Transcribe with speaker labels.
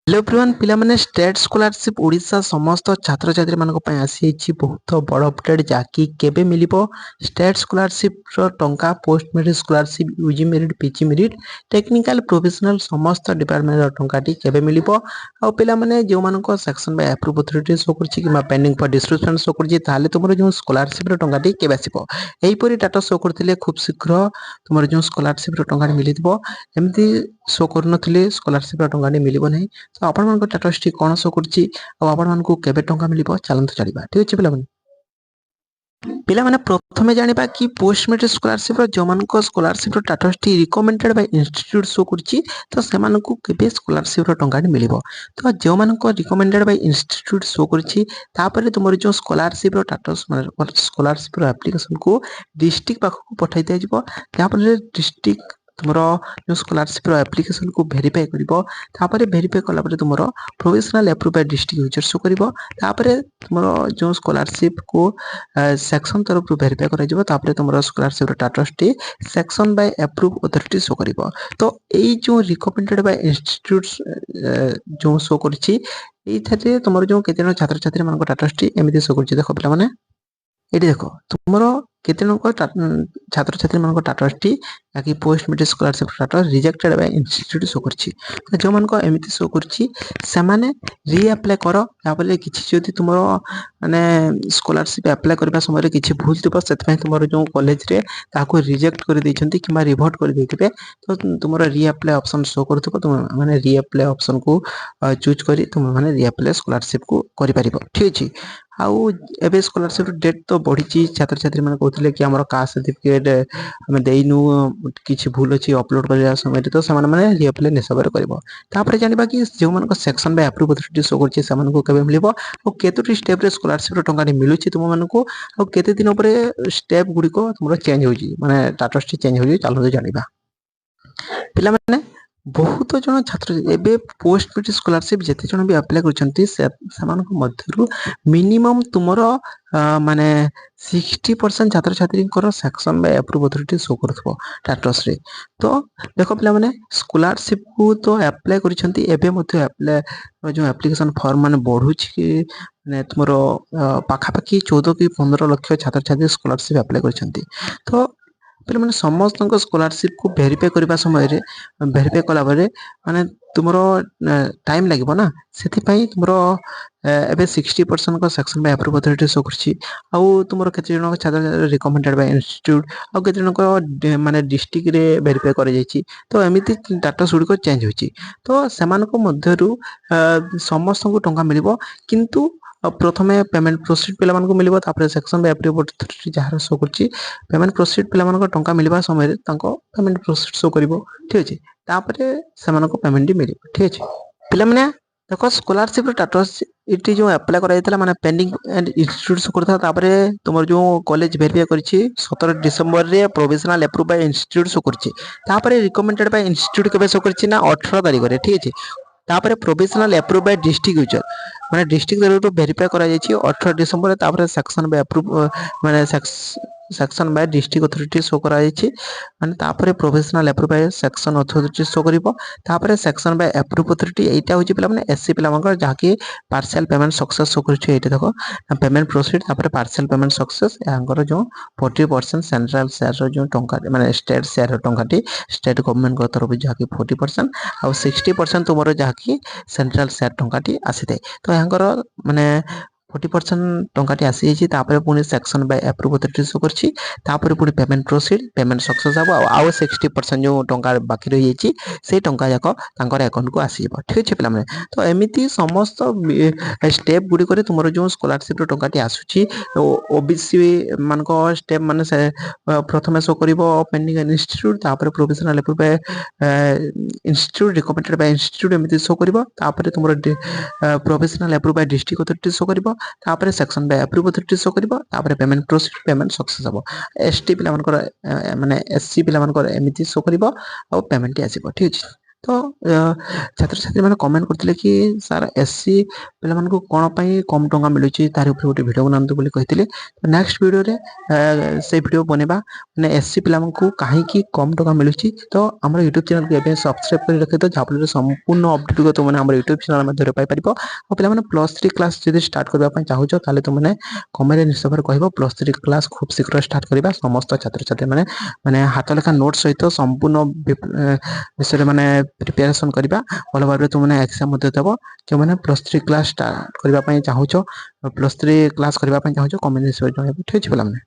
Speaker 1: Hello everyone पिला माने state scholarship Odisha समस्त छात्र छात्री मानक पय आसी छि बहुत बड़ अपडेट जाकी केबे मिलिबो स्टेट स्कॉलरशिप रो टंका post merit scholarship UG merit PG merit technical professional समस्त डिपार्टमेंट रो टंका टी केबे मिलिबो आ पिला माने जो मानक section by approve authority show करछि कि पेंडिंग फॉर डिस्ट्रीब्यूशन शो करछि ताले तुमरो जो स्कॉलरशिप रो टंका टी केबे आसीबो एही परी डाटा शो करथिले खूब शीघ्र तुमरो जो स्कॉलरशिप रो टंका मिलितबो एमती शो करनथिले स्कॉलरशिप रो टंका मिलिबो नै तो आपण मानको स्टेटस टी कोन शो करछि आ आपण मानको केबे टंका मिलिबो चलंत चलिबा ठीक अछि पिला माने प्रथमे जानिबा कि पोस्ट मेट्रिक स्कॉलरशिप रो जो मानको स्कॉलरशिप रो स्टेटस टी रिकमेंडेड बाय इंस्टीट्यूट शो करछि तो से मानको केबे स्कॉलरशिप रो टंका मिलिबो तो जो मानको रिकमेंडेड बाय इंस्टीट्यूट शो करछि तापरे तुमर जो स्कॉलरशिप रो स्टेटस माने स्कॉलरशिप रो एप्लीकेशन को डिस्ट्रिक्ट पाखो को पठाई दिया जिवो तापरे डिस्ट्रिक्ट तुमरो जो स्कॉलरशिप रो एप्लीकेशन को वेरीफाई करिवो तापरे वेरीफाई कला परे तुमरो provisional approve by district user show करिवो तापरे तुमरो जो स्कॉलरशिप को सेक्शन तरफ वेरीफाई करा जिवो तापरे तुमरो स्कॉलरशिप रो स्टेटस टी section by approve authority show करिवो तो एई जो रिकमेंडेड बाय इंस्टीट्यूट्स जो शो करछि एई थारे तुमरो जो केतेन छात्र छात्री मानको स्टेटस टी एमिति शो करछि देखो पिला माने एटी देखो तुमरो केतेन को छात्र छात्री मानको स्टेटस टी ताकि post matric scholarship status rejected by institute show करछि तो जो मानको एमिति शो करछि से माने री अप्लाई करो तापले किछि जदि तुमरो माने स्कॉलरशिप अप्लाई करबा समय रे किछि भूल थिबो सेतपय तुमरो जो कॉलेज रे ताको रिजेक्ट कर दैछंती किबा रिवर्ट कर दैथिबे तो तुमरो री अप्लाई ऑप्शन शो करथबो तुम माने री अप्लाई ऑप्शन को चूज करी तुम माने री अप्लाई स्कॉलरशिप को करि परिबो ठीक अछि आउ एबे स्कॉलरशिप डेट तो बढ़ी छात्र छात्री माने कहथिले कि हमर कास्ट सर्टिफिकेट हमें देइनु किछि भूल अछि अपलोड करबा समय तो से माने रीअप्लाई निसबर करबो तापर जानिबा कि जो मानको section by approve authority show करछि से मानको केबे मिलिबो ओ केतोटी स्टेप रे स्कॉलरशिप रो टंका मिलुछि तुम मानको ओ केते दिन ऊपर स्टेप गुडी को तुमरो चेंज होछि माने स्टेटस चेंज होछि चालू जानिबा पिला माने बहुत जन छात्र एबे पोस्ट मेट्रिक स्कॉलरशिप जते जन भी अप्लाई करछंती से समानको मध्यरु मिनिमम तुमरो माने 60% छात्र छात्री को section by approve authority show करथबो स्टेटस रे तो देखो पिला माने स्कॉलरशिप को तो अप्लाई करछंती एबे मध्ये अप्लाई जो एप्लीकेशन फॉर्म माने बढ़ुछि माने तुमरो पाखा पाखी 14 की 15 लाख छात्र छात्री स्कॉलरशिप अप्लाई करछंती तो पिला माने समस्त स्कॉलरशिप को वेरीफाई करबा समय रे वेरीफाई कला बारे माने तुमरो टाइम लागबो ना सेति पई तुमरो एबे 60% को section by approve authority show करछि आउ तुमरो केते जन छात्र रिकमेंडेड बाय इंस्टीट्यूट आउ केते जन को माने डिस्ट्रिक्ट रे वेरीफाई करे जायछि तो एमिति डाटा सुडी को चेंज होछि तो समान को मध्यरु समस्त को टंका मिलिबो किंतु प्रथमे पेमेंट प्रोसीड पिला मानको मिलिबो तापर सेक्शन बाय अप्रूव अथॉरिटी जहार शो करछि पेमेंट प्रोसीड पिला मानको टंका मिलिबा समय रे तांको पेमेंट प्रोसीड शो करिवो ठीक अछि तापर सेमानको पेमेंट मिलिबो ठीक अछि पिला माने देखो स्कॉलरशिप रो स्टेटस इटी जो अप्लाई करा जायतला माने पेंडिंग एंड इंस्टीट्यूट शो करथा तापर तुमर जो कॉलेज वेरीफाई करछि 17 दिसंबर रे provisional approve by institute show करछि तापर रिकमेंडेड बाय इंस्टीट्यूट केबे शो करछि ना 18 तारिख रे ठीक अछि तापर provisional approve by district user माने डिस्ट्रिक्ट लेवल तो वेरीफाई करा जायछि 18 दिसंबर तापर सेक्शन बाय अप्रूव माने section by district authority show करा जायछि माने तापर provisional approve by section authority show करिवो तापर सेक्शन बाय अप्रूव अथॉरिटी एटा होछि पिला माने एससी पिला मानकर जाके पार्शियल पेमेंट सक्सेस शो करछि एटा देखो पेमेंट प्रोसीड तापर पार्शियल पेमेंट सक्सेस यांकर जो 40% सेंट्रल शेयर रो जो टंका माने स्टेट शेयर रो टंकाटी स्टेट गवर्नमेंट को तरफ जाके 40% आ 60% तुमरो जाके सेंट्रल शेयर टंकाटी आसीते तो यांकर माने 40% टंकाटी आसी जायछि तापर पुनी section by approve authority show करछि तापर पुनी पेमेंट प्रोसीड पेमेंट सक्सेस हबो आ 60% जो टंका बाकी रहि जायछि से टंका जाको तांकर अकाउंट को आसीबो ठीक छै पिला माने तो एमिति समस्त स्टेप गुडी करे तुमरो जो स्कॉलरशिप रो टंकाटी आसुछि ओबीसी मान को स्टेप माने से प्रथमे शो करिवो पेंडिंग इंस्टीट्यूट तापर provisional approve by institute recommended by institute एमिति शो करिवो तापर तुमरो provisional approve by district authority show करिवो तापर section by approve authority show करिवो तापर पेमेंट प्रोसीड पेमेंट सक्सेस हबो एसटी पिला मानकर माने एससी पिला मानकर एमिति शो करिवो आ पेमेंट आसीबो ठीक अछि तो ଛାତ୍ରଛାତ୍ରୀ ମାନେ କମେଣ୍ଟ କରିଥିଲେ କି ସାର୍ ଏସସି ପିଲାମାନଙ୍କୁ କ'ଣ ପାଇଁ କମ୍ ଟଙ୍କା ମିଳୁଛି ତାରି ଉପରେ ଗୋଟେ ଭିଡ଼ିଓ ବନାନ୍ତୁ ବୋଲି କହିଥିଲେ। ନେକ୍ସଟ ଭିଡ଼ିଓରେ ସେଇ ଭିଡ଼ିଓ ବନେଇବା ମାନେ ଏସସି ପିଲାମାନଙ୍କୁ କାହିଁକି କମ୍ ଟଙ୍କା ମିଳୁଛି। ତ ଆମର ୟୁଟ୍ୟୁବ୍ ଚ୍ୟାନେଲକୁ ଏବେ ସବସ୍କ୍ରାଇବ୍ କରି ରଖିଥିବ, ଯାହାଫଳରେ ସମ୍ପୂର୍ଣ୍ଣ ଅପଡ଼େଟ୍କୁ ତୁମମାନେ ଆମର ୟୁଟ୍ୟୁବ୍ ଚ୍ୟାନେଲ ମାଧ୍ୟମରେ ପାଇପାରିବ। ଆଉ ପିଲାମାନେ +3 କ୍ଲାସ୍ ଯଦି ଷ୍ଟାର୍ଟ କରିବା ପାଇଁ ଚାହୁଁଛ ତାହେଲେ ତୁମମାନେ କମେଣ୍ଟରେ ନିଶ୍ଚୟ ଭାବରେ କହିବ। +3 କ୍ଲାସ୍ ଖୁବ୍ ଶୀଘ୍ର ଷ୍ଟାର୍ଟ କରିବା। ସମସ୍ତ ଛାତ୍ରଛାତ୍ରୀମାନେ ମାନେ ହାତ ଲେଖା ନୋଟ୍ ସହିତ ସମ୍ପୂର୍ଣ୍ଣ ବିଷୟରେ ମାନେ ପ୍ରିପାରେସନ୍ କରିବା। ଭଲ ଭାବରେ ତୁମମାନେ ଏକ୍ସାମ୍ ମଧ୍ୟ ଦେବ। ଯେଉଁମାନେ +3 କ୍ଲାସ୍ ଷ୍ଟାର୍ଟ କରିବା ପାଇଁ ଚାହୁଁଛ, +3 କ୍ଲାସ୍ କରିବା ପାଇଁ ଚାହୁଁଛ, କମେଣ୍ଟ ନିଶ୍ଚୟ ଜଣାଇବ। ଠିକ୍ ଅଛି ପିଲାମାନେ।